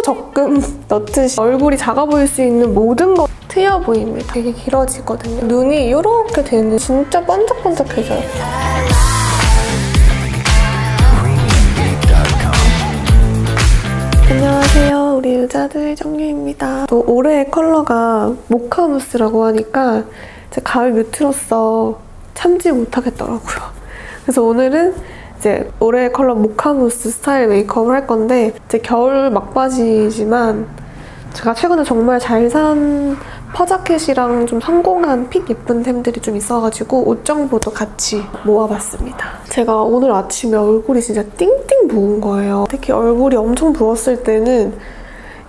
초적금 넣듯이 얼굴이 작아 보일 수 있는 모든 거 트여 보입니다. 되게 길어지거든요. 눈이 이렇게 되는 진짜 반짝반짝해져요. 안녕하세요. 우리 의자들 정유입니다. 또 올해의 컬러가 모카무스라고 하니까 제 가을 뮤트로서 참지 못하겠더라고요. 그래서 오늘은 이제 올해의 컬러 모카무스 스타일 메이크업을 할 건데 이제 겨울 막바지지만 제가 최근에 정말 잘 산 퍼자켓이랑 좀 성공한 핏 예쁜 템들이 좀 있어가지고 옷 정보도 같이 모아봤습니다. 제가 오늘 아침에 얼굴이 진짜 띵띵 부은 거예요. 특히 얼굴이 엄청 부었을 때는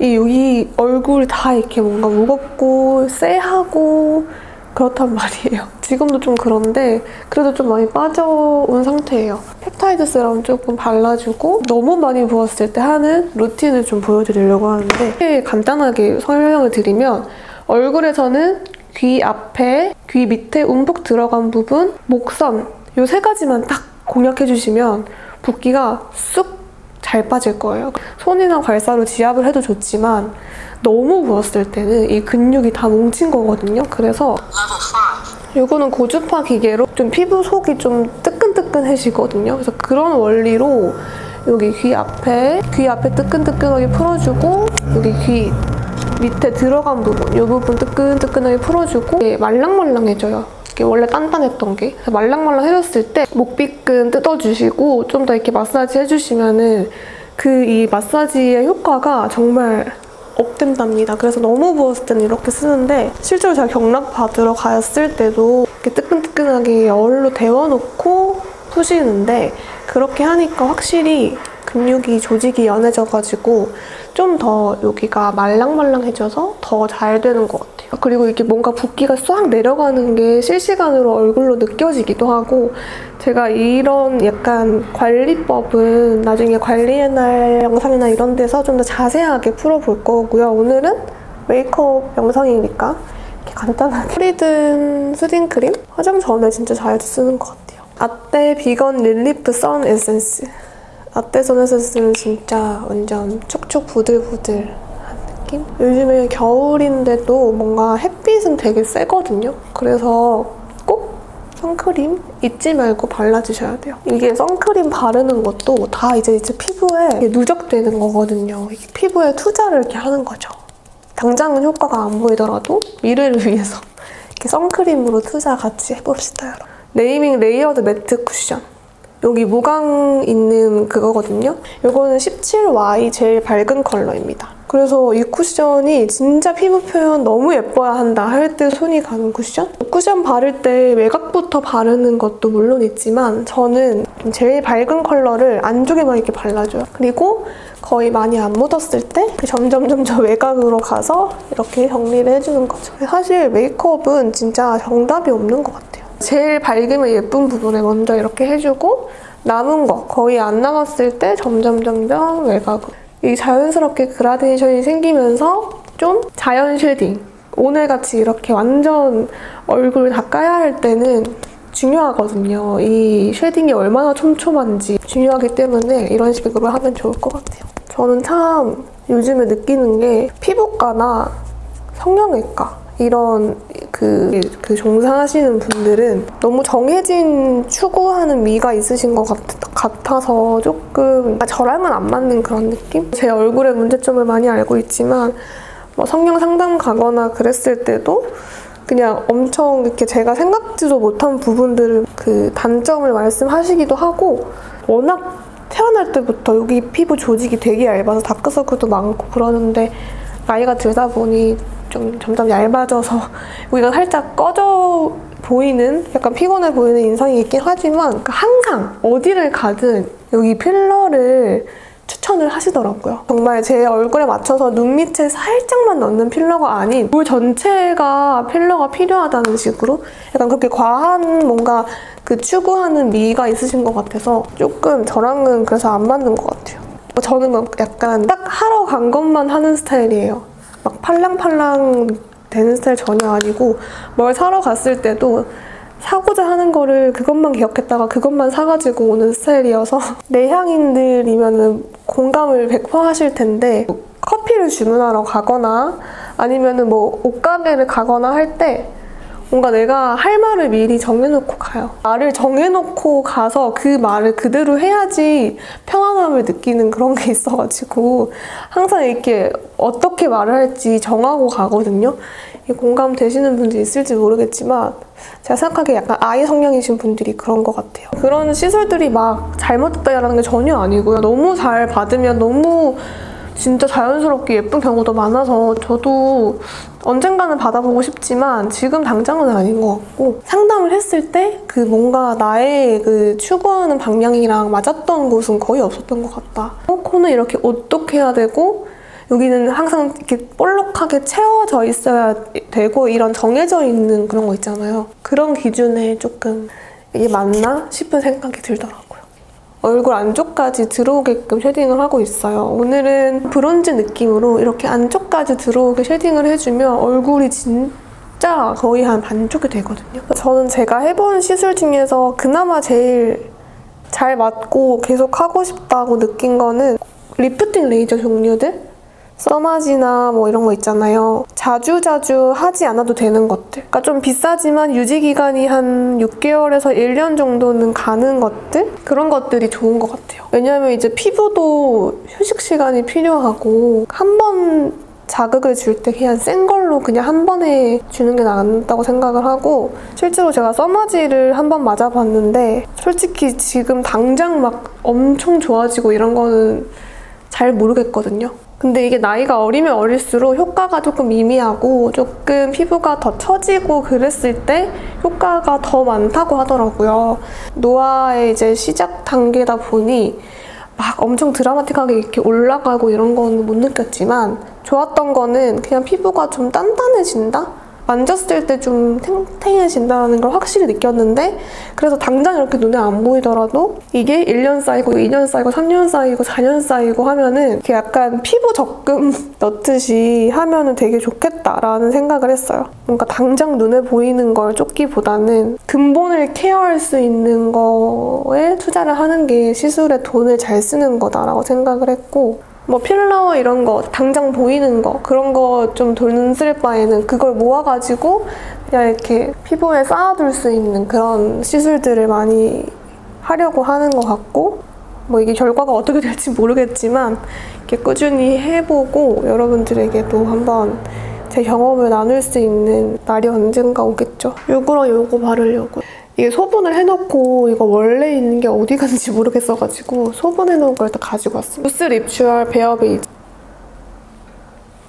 여기 얼굴이 다 이렇게 뭔가 무겁고 쎄하고 그렇단 말이에요. 지금도 좀 그런데 그래도 좀 많이 빠져온 상태예요. 펩타이드 세럼 조금 발라주고 너무 많이 부었을 때 하는 루틴을 좀 보여드리려고 하는데 간단하게 설명을 드리면 얼굴에서는 귀 앞에, 귀 밑에 움푹 들어간 부분, 목선 이 3가지만 딱 공략해주시면 붓기가 쑥 잘 빠질 거예요. 손이나 괄사로 지압을 해도 좋지만 너무 부었을 때는 이 근육이 다 뭉친 거거든요. 그래서 이거는 고주파 기계로 좀 피부 속이 좀 뜨끈뜨끈해지거든요. 그래서 그런 원리로 여기 귀 앞에 뜨끈뜨끈하게 풀어주고 여기 귀 밑에 들어간 부분, 이 부분 뜨끈뜨끈하게 풀어주고 말랑말랑해져요. 이게 원래 단단했던 게 말랑말랑해졌을 때 목비끈 뜯어주시고 좀 더 이렇게 마사지 해주시면은 이 마사지의 효과가 정말 업된답니다. 그래서 너무 부었을 때는 이렇게 쓰는데 실제로 제가 경락 받으러 갔을 때도 이렇게 뜨끈뜨끈하게 열로 데워놓고 푸시는데 그렇게 하니까 확실히 근육이 조직이 연해져가지고 좀 더 여기가 말랑말랑해져서 더 잘 되는 것 같아요. 그리고 이게 뭔가 붓기가 싹 내려가는 게 실시간으로 얼굴로 느껴지기도 하고 제가 이런 약간 관리법은 나중에 관리의 날 영상이나 이런 데서 좀 더 자세하게 풀어볼 거고요. 오늘은 메이크업 영상이니까 이렇게 간단하게 프리든 수딩크림? 화장 전에 진짜 잘 쓰는 것 같아요. 아떼 비건 릴리프 선 에센스. 아떼 선 에센스는 진짜 완전 촉촉 부들부들한 느낌? 요즘에 겨울인데도 뭔가 햇빛은 되게 세거든요. 그래서 꼭 선크림 잊지 말고 발라주셔야 돼요. 이게 선크림 바르는 것도 다 이제 피부에 누적되는 거거든요. 이게 피부에 투자를 이렇게 하는 거죠. 당장은 효과가 안 보이더라도 미래를 위해서 이렇게 선크림으로 투자 같이 해봅시다, 여러분. 네이밍 레이어드 매트 쿠션. 여기 무광 있는 그거거든요. 이거는 17Y 제일 밝은 컬러입니다. 그래서 이 쿠션이 진짜 피부 표현 너무 예뻐야 한다 할 때 손이 가는 쿠션? 쿠션 바를 때 외곽부터 바르는 것도 물론 있지만 저는 제일 밝은 컬러를 안쪽에만 이렇게 발라줘요. 그리고 거의 많이 안 묻었을 때 점점 외곽으로 가서 이렇게 정리를 해주는 거죠. 사실 메이크업은 진짜 정답이 없는 것 같아요. 제일 밝으면 예쁜 부분에 먼저 이렇게 해주고 남은 거 거의 안 남았을 때 점점 외곽으로 이 자연스럽게 그라데이션이 생기면서 좀 자연 쉐딩 오늘같이 이렇게 완전 얼굴 다 까야 할 때는 중요하거든요. 이 쉐딩이 얼마나 촘촘한지 중요하기 때문에 이런 식으로 하면 좋을 것 같아요. 저는 참 요즘에 느끼는 게 피부과나 성형외과 이런 그 종사하시는 분들은 너무 정해진 추구하는 미가 있으신 것 같아서 조금 저랑은 안 맞는 그런 느낌? 제 얼굴의 문제점을 많이 알고 있지만 뭐 성형 상담 가거나 그랬을 때도 그냥 엄청 이렇게 제가 생각지도 못한 부분들을 그 단점을 말씀하시기도 하고 워낙 태어날 때부터 여기 피부 조직이 되게 얇아서 다크서클도 많고 그러는데 나이가 들다 보니 좀 점점 얇아져서 여기가 살짝 꺼져 보이는 약간 피곤해 보이는 인상이 있긴 하지만 항상 어디를 가든 여기 필러를 추천을 하시더라고요. 정말 제 얼굴에 맞춰서 눈 밑에 살짝만 넣는 필러가 아닌 볼 전체가 필러가 필요하다는 식으로 약간 그렇게 과한 뭔가 그 추구하는 미가 있으신 것 같아서 조금 저랑은 그래서 안 맞는 것 같아요. 저는 막 약간 딱 하러 간 것만 하는 스타일이에요. 막 팔랑팔랑 되는 스타일 전혀 아니고 뭘 사러 갔을 때도 사고자 하는 거를 그것만 기억했다가 그것만 사가지고 오는 스타일이어서 내향인들이면 공감을 100% 하실 텐데 커피를 주문하러 가거나 아니면은 뭐 옷가게를 가거나 할 때 뭔가 내가 할 말을 미리 정해놓고 가요. 말을 정해놓고 가서 그 말을 그대로 해야지 편안함을 느끼는 그런 게 있어가지고 항상 이렇게 어떻게 말을 할지 정하고 가거든요. 공감되시는 분들 있을지 모르겠지만 제가 생각하기에 약간 아이 성향이신 분들이 그런 것 같아요. 그런 시술들이 막 잘못됐다라는 게 전혀 아니고요. 너무 잘 받으면 너무 진짜 자연스럽게 예쁜 경우도 많아서 저도 언젠가는 받아보고 싶지만 지금 당장은 아닌 것 같고, 상담을 했을 때 그 뭔가 나의 그 추구하는 방향이랑 맞았던 곳은 거의 없었던 것 같다. 코는 이렇게 오똑해야 되고 여기는 항상 이렇게 볼록하게 채워져 있어야 되고 이런 정해져 있는 그런 거 있잖아요. 그런 기준에 조금 이게 맞나 싶은 생각이 들더라고요. 얼굴 안쪽까지 들어오게끔 쉐딩을 하고 있어요. 오늘은 브론즈 느낌으로 이렇게 안쪽까지 들어오게 쉐딩을 해주면 얼굴이 진짜 거의 한 반쪽이 되거든요. 저는 제가 해본 시술 중에서 그나마 제일 잘 맞고 계속 하고 싶다고 느낀 거는 리프팅 레이저 종류들? 써마지나 뭐 이런 거 있잖아요. 자주자주 하지 않아도 되는 것들. 그러니까 좀 비싸지만 유지기간이 한 6개월에서 1년 정도는 가는 것들? 그런 것들이 좋은 것 같아요. 왜냐면 이제 피부도 휴식 시간이 필요하고 한 번 자극을 줄 때 그냥 센 걸로 그냥 한 번에 주는 게 낫다고 생각을 하고, 실제로 제가 써마지를 한 번 맞아봤는데 솔직히 지금 당장 막 엄청 좋아지고 이런 거는 잘 모르겠거든요. 근데 이게 나이가 어리면 어릴수록 효과가 조금 미미하고 조금 피부가 더 처지고 그랬을 때 효과가 더 많다고 하더라고요. 노화의 이제 시작 단계다 보니 막 엄청 드라마틱하게 이렇게 올라가고 이런 거는 못 느꼈지만 좋았던 거는 그냥 피부가 좀 단단해진다? 만졌을 때 좀 탱탱해진다는 걸 확실히 느꼈는데, 그래서 당장 이렇게 눈에 안 보이더라도 이게 1년 쌓이고 2년 쌓이고 3년 쌓이고 4년 쌓이고 하면은 이렇게 약간 피부 적금 넣듯이 하면은 되게 좋겠다라는 생각을 했어요. 뭔가 당장 눈에 보이는 걸 쫓기보다는 근본을 케어할 수 있는 거에 투자를 하는 게 시술에 돈을 잘 쓰는 거다라고 생각을 했고, 뭐 필러 이런 거 당장 보이는 거 그런 거 좀 돈 쓸 바에는 그걸 모아가지고 그냥 이렇게 피부에 쌓아둘 수 있는 그런 시술들을 많이 하려고 하는 것 같고, 뭐 이게 결과가 어떻게 될지 모르겠지만 이렇게 꾸준히 해보고 여러분들에게도 한번 제 경험을 나눌 수 있는 날이 언젠가 오겠죠. 요거랑 요거 바르려고. 이게 소분을 해놓고 이거 원래 있는 게 어디 갔는지 모르겠어가지고 소분해놓은 걸 일단 가지고 왔어요. 무스 립슈얼 베어 베이지.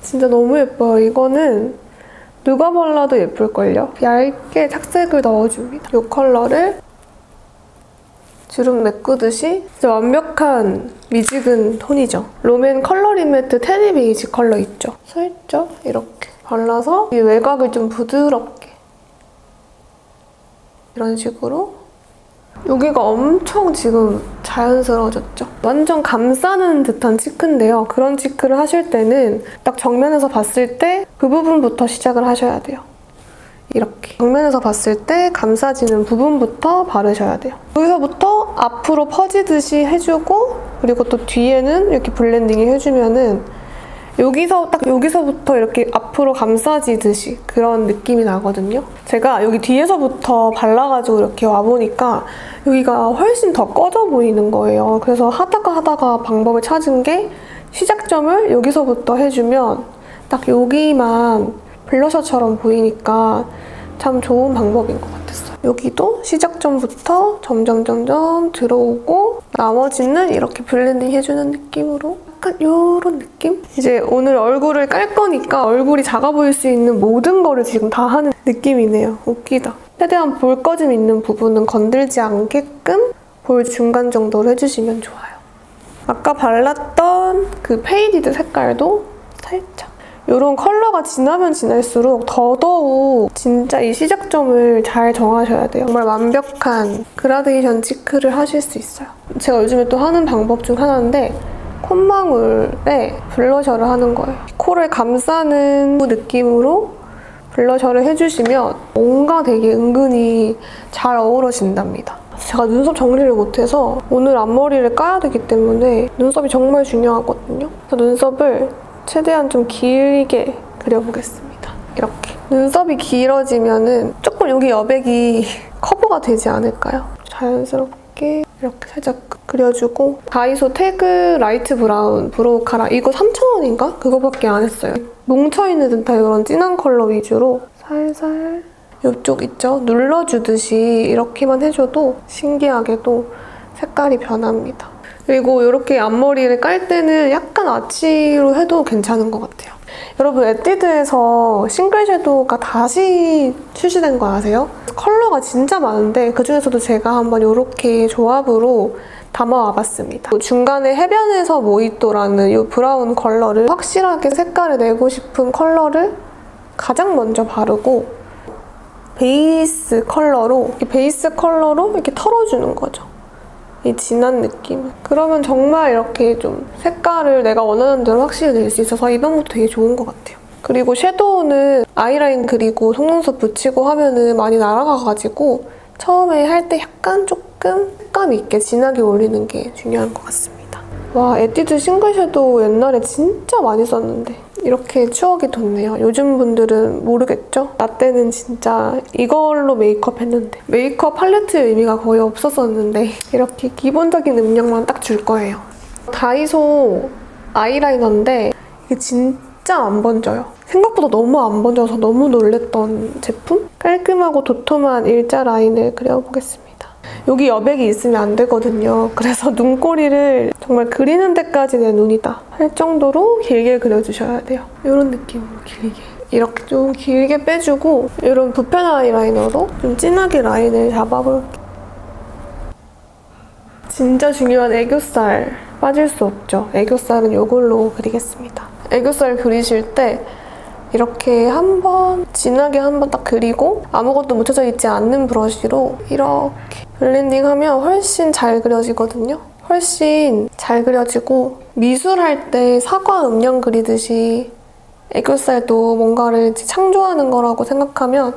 진짜 너무 예뻐요. 이거는 누가 발라도 예쁠걸요? 얇게 착색을 넣어줍니다. 이 컬러를 주름 메꾸듯이 진짜 완벽한 미지근 톤이죠. 롬앤 컬러링 매트 테디 베이지 컬러 있죠? 살짝 이렇게 발라서 이 외곽을 좀 부드럽게 이런 식으로. 여기가 엄청 지금 자연스러워졌죠? 완전 감싸는 듯한 치크인데요. 그런 치크를 하실 때는 딱 정면에서 봤을 때 그 부분부터 시작을 하셔야 돼요. 이렇게 정면에서 봤을 때 감싸지는 부분부터 바르셔야 돼요. 여기서부터 앞으로 퍼지듯이 해주고, 그리고 또 뒤에는 이렇게 블렌딩 해주면은 여기서부터 이렇게 앞으로 감싸지듯이 그런 느낌이 나거든요. 제가 여기 뒤에서부터 발라가지고 이렇게 와보니까 여기가 훨씬 더 꺼져 보이는 거예요. 그래서 하다가 방법을 찾은 게 시작점을 여기서부터 해주면 딱 여기만 블러셔처럼 보이니까 참 좋은 방법인 것 같았어요. 여기도 시작점부터 점점 들어오고 나머지는 이렇게 블렌딩 해주는 느낌으로 약간 이런 느낌? 이제 오늘 얼굴을 깔 거니까 얼굴이 작아 보일 수 있는 모든 거를 지금 다 하는 느낌이네요. 웃기다. 최대한 볼 꺼짐 있는 부분은 건들지 않게끔 볼 중간 정도로 해주시면 좋아요. 아까 발랐던 그 페이디드 색깔도 살짝. 이런 컬러가 진하면 진할수록 더더욱 진짜 이 시작점을 잘 정하셔야 돼요. 정말 완벽한 그라데이션 치크를 하실 수 있어요. 제가 요즘에 또 하는 방법 중 하나인데 콧망울에 블러셔를 하는 거예요. 코를 감싸는 느낌으로 블러셔를 해주시면 뭔가 되게 은근히 잘 어우러진답니다. 제가 눈썹 정리를 못해서 오늘 앞머리를 까야 되기 때문에 눈썹이 정말 중요하거든요. 그래서 눈썹을 최대한 좀 길게 그려보겠습니다. 이렇게. 눈썹이 길어지면은 조금 여기 여백이 커버가 되지 않을까요? 자연스럽게 이렇게 살짝 그려주고 다이소 태그 라이트 브라운 브로우 카라 이거 3,000원인가? 그거밖에 안 했어요. 뭉쳐있는 듯한 이런 진한 컬러 위주로 살살 이쪽 있죠? 눌러주듯이 이렇게만 해줘도 신기하게도 색깔이 변합니다. 그리고 이렇게 앞머리를 깔 때는 약간 아치로 해도 괜찮은 것 같아요. 여러분 에뛰드에서 싱글 섀도우가 다시 출시된 거 아세요? 컬러가 진짜 많은데 그중에서도 제가 한번 이렇게 조합으로 담아와봤습니다. 중간에 해변에서 모히또라는 이 브라운 컬러를 확실하게 색깔을 내고 싶은 컬러를 가장 먼저 바르고 베이스 컬러로 이렇게 털어주는 거죠. 이 진한 느낌. 그러면 정말 이렇게 좀 색깔을 내가 원하는 대로 확실히 낼 수 있어서 이 방법도 되게 좋은 것 같아요. 그리고 섀도우는 아이라인 그리고 속눈썹 붙이고 하면은 많이 날아가가지고 처음에 할 때 약간 조금 색감 있게 진하게 올리는 게 중요한 것 같습니다. 와, 에뛰드 싱글 섀도우 옛날에 진짜 많이 썼는데 이렇게 추억이 돋네요. 요즘 분들은 모르겠죠? 나 때는 진짜 이걸로 메이크업 했는데 메이크업 팔레트의 의미가 거의 없었었는데 이렇게 기본적인 음영만 딱 줄 거예요. 다이소 아이라이너인데 이게 진짜 안 번져요. 생각보다 너무 안 번져서 너무 놀랬던 제품? 깔끔하고 도톰한 일자 라인을 그려보겠습니다. 여기 여백이 있으면 안 되거든요. 그래서 눈꼬리를 정말 그리는 데까지 내 눈이다 할 정도로 길게 그려주셔야 돼요. 이런 느낌으로 길게. 이렇게 좀 길게 빼주고 이런 붓펜 아이라이너로 좀 진하게 라인을 잡아볼게요. 진짜 중요한 애교살 빠질 수 없죠. 애교살은 이걸로 그리겠습니다. 애교살 그리실 때 이렇게 한번 진하게 한번 딱 그리고 아무것도 묻혀져 있지 않는 브러쉬로 이렇게 블렌딩하면 훨씬 잘 그려지거든요. 훨씬 잘 그려지고 미술할 때 사과 음영 그리듯이 애교살도 뭔가를 창조하는 거라고 생각하면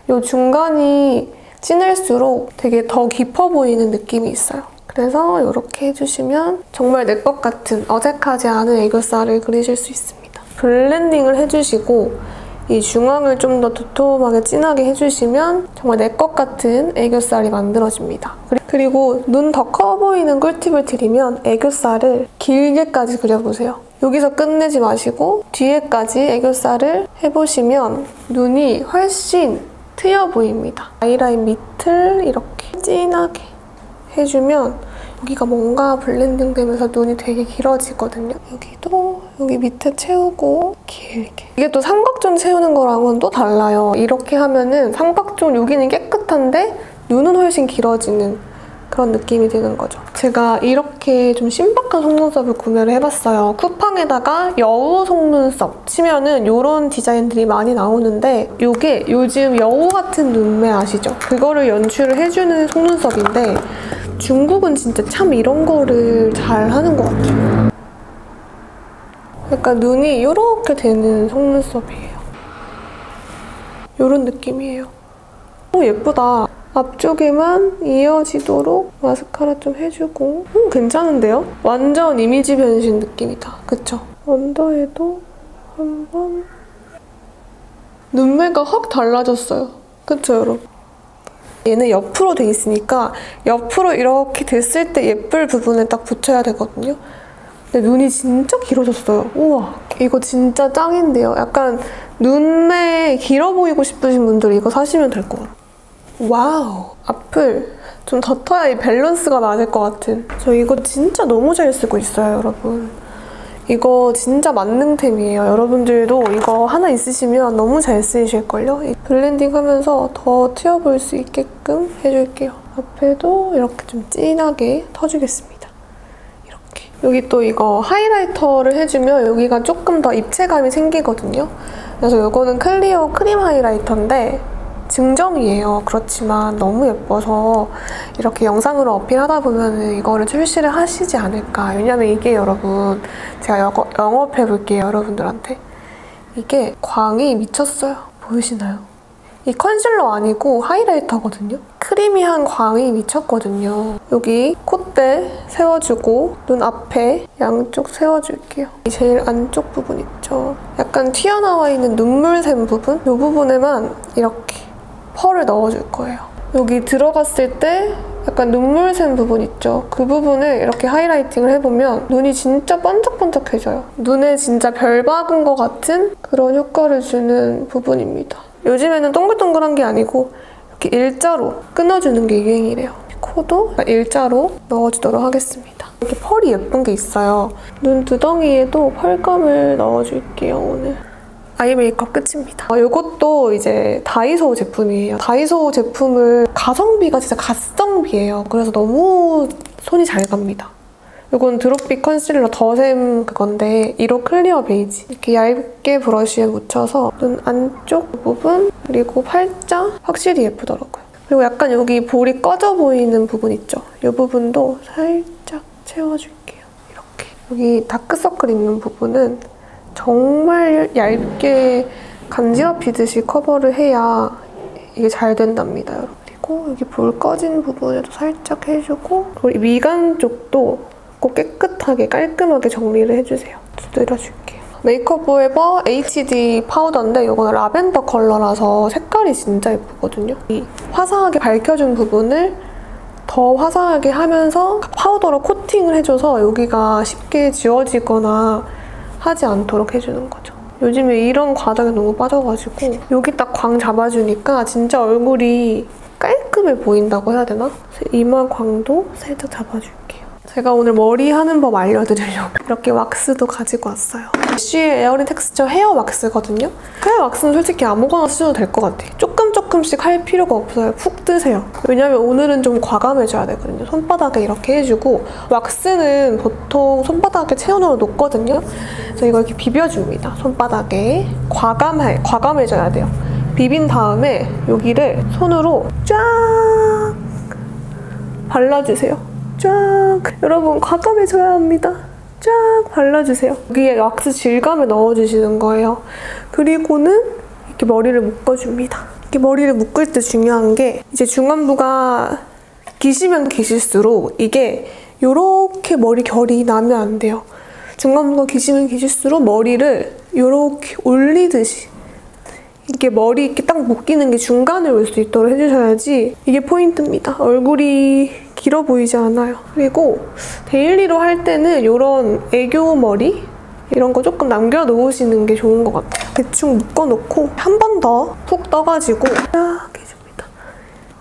이 중간이 진할수록 되게 더 깊어 보이는 느낌이 있어요. 그래서 이렇게 해주시면 정말 내 것 같은 어색하지 않은 애교살을 그리실 수 있습니다. 블렌딩을 해주시고 이 중앙을 좀 더 도톰하게 진하게 해주시면 정말 내 것 같은 애교살이 만들어집니다. 그리고 눈 더 커 보이는 꿀팁을 드리면 애교살을 길게까지 그려보세요. 여기서 끝내지 마시고 뒤에까지 애교살을 해보시면 눈이 훨씬 트여 보입니다. 아이라인 밑을 이렇게 진하게 해주면 여기가 뭔가 블렌딩 되면서 눈이 되게 길어지거든요. 여기도 여기 밑에 채우고 길게. 이게 또 삼각존 채우는 거랑은 또 달라요. 이렇게 하면은 삼각존 여기는 깨끗한데 눈은 훨씬 길어지는 그런 느낌이 드는 거죠. 제가 이렇게 좀 신박한 속눈썹을 구매를 해봤어요. 쿠팡에다가 여우 속눈썹 치면은 이런 디자인들이 많이 나오는데 이게 요즘 여우 같은 눈매 아시죠? 그거를 연출을 해주는 속눈썹인데 중국은 진짜 참 이런 거를 잘 하는 것 같아요. 약간 눈이 이렇게 되는 속눈썹이에요. 이런 느낌이에요. 오, 예쁘다. 앞쪽에만 이어지도록 마스카라 좀 해주고 괜찮은데요? 완전 이미지 변신 느낌이다. 그쵸? 언더에도 한번 눈매가 확 달라졌어요. 그쵸, 여러분? 얘는 옆으로 돼 있으니까 옆으로 이렇게 됐을 때 예쁠 부분에 딱 붙여야 되거든요. 근데 눈이 진짜 길어졌어요. 우와, 이거 진짜 짱인데요. 약간 눈매 길어 보이고 싶으신 분들 이거 사시면 될 것 같아요. 와우, 앞을 좀 더 터야 이 밸런스가 맞을 것 같은. 저 이거 진짜 너무 잘 쓰고 있어요, 여러분. 이거 진짜 만능템이에요. 여러분들도 이거 하나 있으시면 너무 잘 쓰이실걸요? 블렌딩 하면서 더 튀어 보일 수 있게끔 해줄게요. 앞에도 이렇게 좀 진하게 터주겠습니다. 이렇게. 여기 또 이거 하이라이터를 해주면 여기가 조금 더 입체감이 생기거든요. 그래서 이거는 클리어 크림 하이라이터인데 증정이에요. 그렇지만 너무 예뻐서 이렇게 영상으로 어필하다 보면 이거를 출시를 하시지 않을까. 왜냐면 이게 여러분 제가 영업해볼게요. 여러분들한테. 이게 광이 미쳤어요. 보이시나요? 이 컨실러 아니고 하이라이터거든요. 크리미한 광이 미쳤거든요. 여기 콧대 세워주고 눈 앞에 양쪽 세워줄게요. 이 제일 안쪽 부분 있죠. 약간 튀어나와 있는 눈물샘 부분? 이 부분에만 이렇게 펄을 넣어줄 거예요. 여기 들어갔을 때 약간 눈물샘 부분 있죠? 그 부분을 이렇게 하이라이팅을 해보면 눈이 진짜 반짝반짝해져요. 눈에 진짜 별 박은 것 같은 그런 효과를 주는 부분입니다. 요즘에는 동글동글한 게 아니고 이렇게 일자로 끊어주는 게 유행이래요. 코도 일자로 넣어주도록 하겠습니다. 이렇게 펄이 예쁜 게 있어요. 눈 두덩이에도 펄감을 넣어줄게요, 오늘. 아이 메이크업 끝입니다. 이것도 이제 다이소 제품이에요. 다이소 제품을 가성비가 진짜 가성비예요. 그래서 너무 손이 잘 갑니다. 이건 드롭빛 컨실러 더샘 그건데 1호 클리어 베이지. 이렇게 얇게 브러쉬에 묻혀서 눈 안쪽 부분 그리고 팔자 확실히 예쁘더라고요. 그리고 약간 여기 볼이 꺼져 보이는 부분 있죠? 이 부분도 살짝 채워줄게요. 이렇게. 여기 다크서클 있는 부분은 정말 얇게 간지럽히듯이 커버를 해야 이게 잘 된답니다, 여러분. 그리고 여기 볼 꺼진 부분에도 살짝 해주고 그리고 미간 쪽도 꼭 깨끗하게 깔끔하게 정리를 해주세요. 두드려줄게요. 메이크업 포에버 HD 파우더인데 이거는 라벤더 컬러라서 색깔이 진짜 예쁘거든요. 이 화사하게 밝혀준 부분을 더 화사하게 하면서 파우더로 코팅을 해줘서 여기가 쉽게 지워지거나 하지 않도록 해주는 거죠. 요즘에 이런 과정에 너무 빠져가지고 여기 딱 광 잡아주니까 진짜 얼굴이 깔끔해 보인다고 해야 되나? 이마 광도 살짝 잡아줄게요. 제가 오늘 머리 하는 법 알려드리려고 이렇게 왁스도 가지고 왔어요. 애쉬의 에어리 텍스처 헤어 왁스거든요. 헤어 왁스는 솔직히 아무거나 쓰셔도 될 것 같아요. 조금씩 할 필요가 없어요. 푹 뜨세요. 왜냐면 오늘은 좀 과감해져야 되거든요. 손바닥에 이렇게 해주고 왁스는 보통 손바닥에 체온으로 녹거든요. 그래서 이거 이렇게 비벼줍니다. 손바닥에. 과감해져야 돼요. 비빈 다음에 여기를 손으로 쫙 발라주세요. 쫙! 여러분 과감해져야 합니다. 쫙 발라주세요. 여기에 왁스 질감을 넣어주시는 거예요. 그리고는 이렇게 머리를 묶어줍니다. 이렇게 머리를 묶을 때 중요한 게 이제 중안부가 기시면 기실수록 이게 이렇게 머리 결이 나면 안 돼요. 중안부가 기시면 기실수록 머리를 이렇게 올리듯이 이렇게 머리 이렇게 딱 묶이는 게 중간에 올 수 있도록 해주셔야지 이게 포인트입니다. 얼굴이 길어 보이지 않아요. 그리고 데일리로 할 때는 이런 애교 머리 이런 거 조금 남겨놓으시는 게 좋은 것 같아요. 대충 묶어놓고 한 번 더 푹 떠가지고 쫙 해줍니다.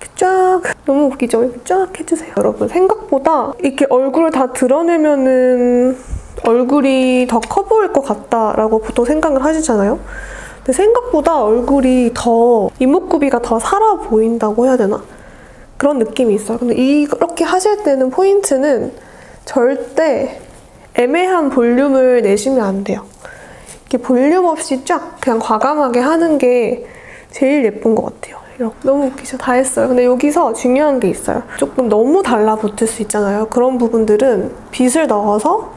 이렇게 쫙. 너무 웃기죠? 이렇게 쫙 해주세요. 여러분 생각보다 이렇게 얼굴을 다 드러내면은 얼굴이 더 커 보일 것 같다라고 보통 생각을 하시잖아요. 근데 생각보다 얼굴이 더 이목구비가 더 살아 보인다고 해야 되나? 그런 느낌이 있어요. 근데 이렇게 하실 때는 포인트는 절대 애매한 볼륨을 내시면 안 돼요. 이렇게 볼륨 없이 쫙 그냥 과감하게 하는 게 제일 예쁜 것 같아요. 이렇게. 너무 웃기죠? 다 했어요. 근데 여기서 중요한 게 있어요. 조금 너무 달라붙을 수 있잖아요. 그런 부분들은 빗을 넣어서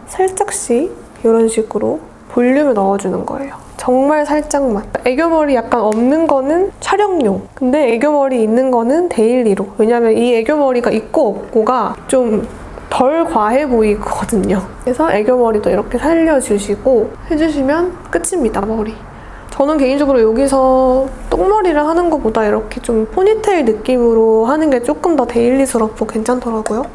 살짝씩 이런 식으로 볼륨을 넣어주는 거예요. 정말 살짝만. 애교머리 약간 없는 거는 촬영용. 근데 애교머리 있는 거는 데일리로. 왜냐면 이 애교머리가 있고 없고가 좀 덜 과해 보이거든요. 그래서 애교머리도 이렇게 살려주시고 해주시면 끝입니다, 머리. 저는 개인적으로 여기서 똥머리를 하는 것보다 이렇게 좀 포니테일 느낌으로 하는 게 조금 더 데일리스럽고 괜찮더라고요.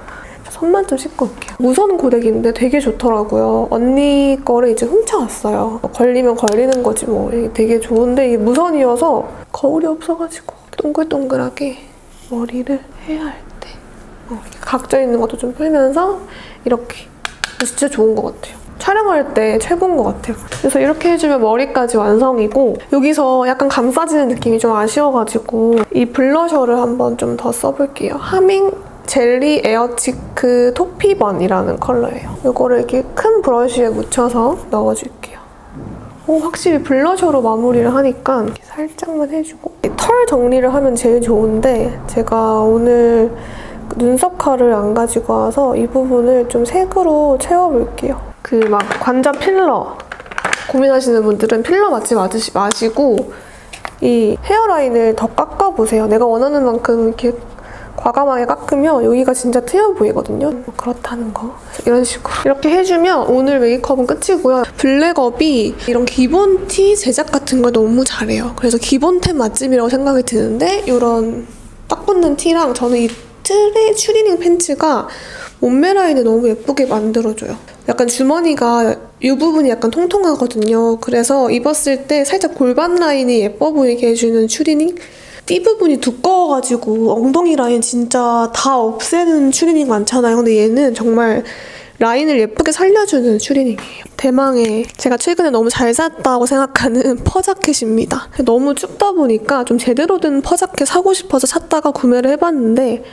손만 좀 씻고 올게요. 무선 고데기인데 되게 좋더라고요. 언니 거를 이제 훔쳐왔어요. 걸리면 걸리는 거지 뭐. 되게 좋은데 이게 무선이어서 거울이 없어가지고 동글동글하게 머리를 해야 할 때 각져 있는 것도 좀 풀면서 이렇게. 진짜 좋은 것 같아요. 촬영할 때 최고인 것 같아요. 그래서 이렇게 해주면 머리까지 완성이고 여기서 약간 감싸지는 느낌이 좀 아쉬워가지고 이 블러셔를 한번 좀 더 써볼게요. 하밍 젤리 에어치크 토피번이라는 컬러예요. 이거를 이렇게 큰 브러쉬에 묻혀서 넣어줄게요. 확실히 블러셔로 마무리를 하니까 이렇게 살짝만 해주고 털 정리를 하면 제일 좋은데 제가 오늘 눈썹 칼을 안 가지고 와서 이 부분을 좀 색으로 채워볼게요. 그 막 관자 필러 고민하시는 분들은 필러 맞지 마시고 이 헤어라인을 더 깎아보세요. 내가 원하는 만큼 이렇게 과감하게 깎으면 여기가 진짜 트여 보이거든요. 뭐 그렇다는 거. 이런 식으로 이렇게 해주면 오늘 메이크업은 끝이고요. 블랙업이 이런 기본 티 제작 같은 걸 너무 잘해요. 그래서 기본템 맛집이라고 생각이 드는데 이런 딱 붙는 티랑 저는 이 트레 추리닝 팬츠가 몸매 라인을 너무 예쁘게 만들어줘요. 약간 주머니가 이 부분이 약간 통통하거든요. 그래서 입었을 때 살짝 골반 라인이 예뻐 보이게 해주는 추리닝? 띠 부분이 두꺼워가지고 엉덩이 라인 진짜 다 없애는 추리닝 많잖아요. 근데 얘는 정말 라인을 예쁘게 살려주는 추리닝이에요. 대망의 제가 최근에 너무 잘 샀다고 생각하는 퍼자켓입니다. 너무 춥다 보니까 좀 제대로 된 퍼자켓 사고 싶어서 샀다가 구매를 해봤는데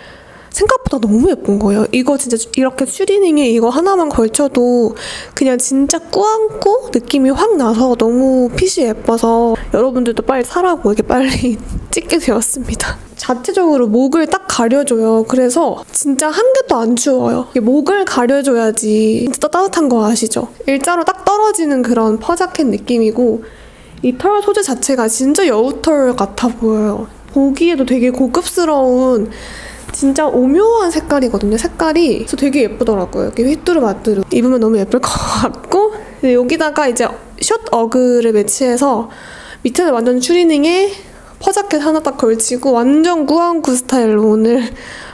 생각보다 너무 예쁜 거예요. 이거 진짜 이렇게 추리닝에 이거 하나만 걸쳐도 그냥 진짜 꾸안꾸 느낌이 확 나서 너무 핏이 예뻐서 여러분들도 빨리 사라고 이렇게 빨리 찍게 되었습니다. 자체적으로 목을 딱 가려줘요. 그래서 진짜 한 개도 안 추워요. 이게 목을 가려줘야지 진짜 따뜻한 거 아시죠? 일자로 딱 떨어지는 그런 퍼자켓 느낌이고 이 털 소재 자체가 진짜 여우털 같아 보여요. 보기에도 되게 고급스러운 진짜 오묘한 색깔이거든요. 색깔이 그래서 되게 예쁘더라고요. 이렇게 휘뚜루마뚜루 입으면 너무 예쁠 것 같고 여기다가 이제 숏 어그를 매치해서 밑에는 완전 추리닝에 퍼자켓 하나 딱 걸치고 완전 꾸안꾸 스타일로 오늘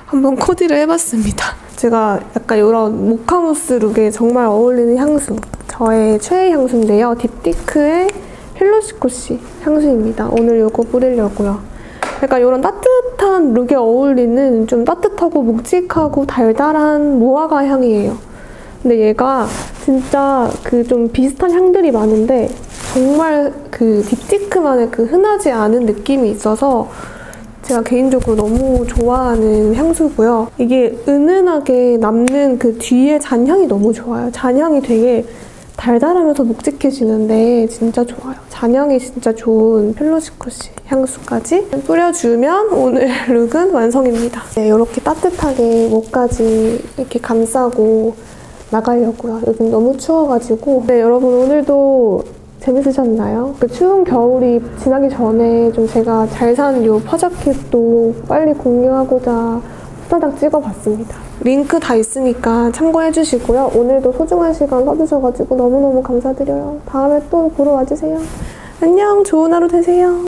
한번 코디를 해봤습니다. 제가 약간 이런 모카무스 룩에 정말 어울리는 향수, 저의 최애 향수인데요. 딥티크의 힐로시코시 향수입니다. 오늘 이거 뿌리려고요. 약간 이런 따뜻한 룩에 어울리는 좀 따뜻하고 묵직하고 달달한 무화과 향이에요. 근데 얘가 진짜 그 좀 비슷한 향들이 많은데 정말 그 딥티크만의 그 흔하지 않은 느낌이 있어서 제가 개인적으로 너무 좋아하는 향수고요. 이게 은은하게 남는 그 뒤에 잔향이 너무 좋아요. 잔향이 되게 달달하면서 묵직해지는데 진짜 좋아요. 잔향이 진짜 좋은 힐로시코시 향수까지 뿌려주면 오늘 룩은 완성입니다. 네, 이렇게 따뜻하게 목까지 이렇게 감싸고 나가려고요. 요즘 너무 추워가지고. 네, 여러분 오늘도 재밌으셨나요? 그 추운 겨울이 지나기 전에 좀 제가 잘 산 이 퍼자켓도 빨리 공유하고자 후다닥 찍어봤습니다. 링크 다 있으니까 참고해주시고요. 오늘도 소중한 시간 써주셔가지고 너무너무 감사드려요. 다음에 또 보러 와주세요. 안녕, 좋은 하루 되세요.